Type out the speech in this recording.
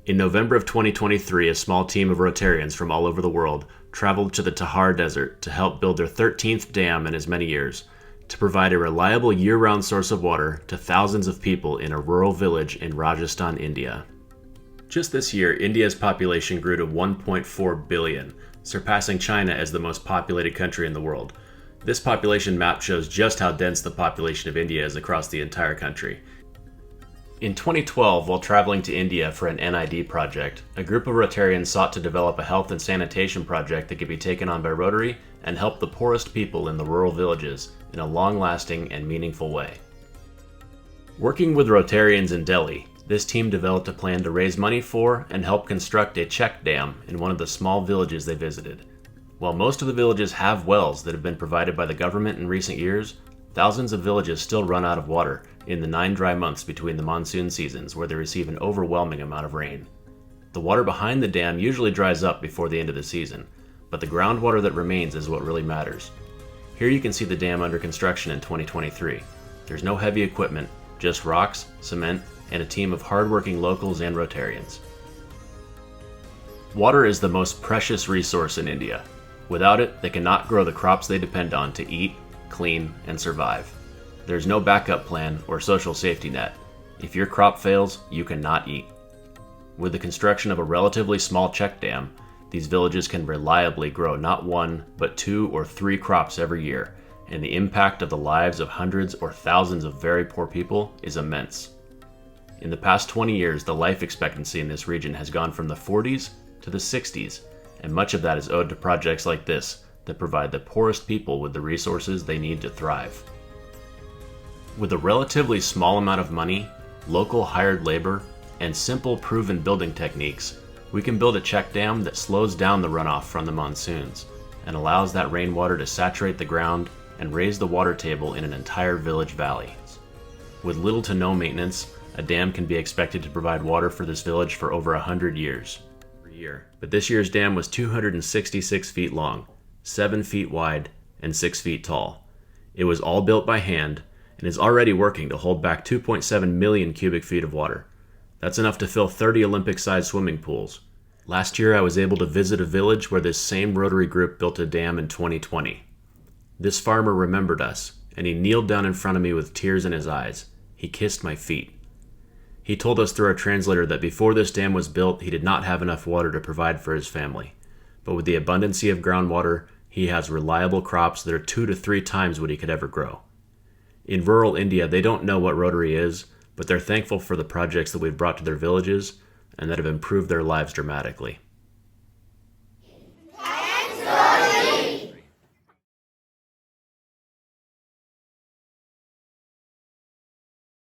In November of 2023, a small team of Rotarians from all over the world traveled to the Tahar Desert to help build their 13th dam in as many years, to provide a reliable year-round source of water to thousands of people in a rural village in Rajasthan, India. Just this year, India's population grew to 1.4 billion, surpassing China as the most populated country in the world. This population map shows just how dense the population of India is across the entire country. In 2012, while traveling to India for an NID project, a group of Rotarians sought to develop a health and sanitation project that could be taken on by Rotary and help the poorest people in the rural villages in a long-lasting and meaningful way. Working with Rotarians in Delhi, this team developed a plan to raise money for and help construct a check dam in one of the small villages they visited. While most of the villages have wells that have been provided by the government in recent years, thousands of villages still run out of water in the 9 dry months between the monsoon seasons, where they receive an overwhelming amount of rain. The water behind the dam usually dries up before the end of the season, but the groundwater that remains is what really matters. Here you can see the dam under construction in 2023. There's no heavy equipment, just rocks, cement, and a team of hardworking locals and Rotarians. Water is the most precious resource in India. Without it, they cannot grow the crops they depend on to eat, clean, and survive. There's no backup plan or social safety net. If your crop fails, you cannot eat. With the construction of a relatively small check dam, these villages can reliably grow not 1, but 2 or 3 crops every year, and the impact of the lives of hundreds or thousands of very poor people is immense. In the past 20 years, the life expectancy in this region has gone from the 40s to the 60s, and much of that is owed to projects like this that provide the poorest people with the resources they need to thrive. With a relatively small amount of money, local hired labor, and simple proven building techniques, we can build a check dam that slows down the runoff from the monsoons and allows that rainwater to saturate the ground and raise the water table in an entire village valley. With little to no maintenance, a dam can be expected to provide water for this village for over 100 years. But this year's dam was 266 feet long, 7 feet wide, and 6 feet tall. It was all built by hand and is already working to hold back 2.7 million cubic feet of water. That's enough to fill 30 Olympic-sized swimming pools. Last year I was able to visit a village where this same Rotary group built a dam in 2020. This farmer remembered us, and he kneeled down in front of me with tears in his eyes. He kissed my feet. He told us through our translator that before this dam was built, he did not have enough water to provide for his family. But with the abundancy of groundwater, he has reliable crops that are 2 to 3 times what he could ever grow. In rural India, they don't know what Rotary is, but they're thankful for the projects that we've brought to their villages and that have improved their lives dramatically.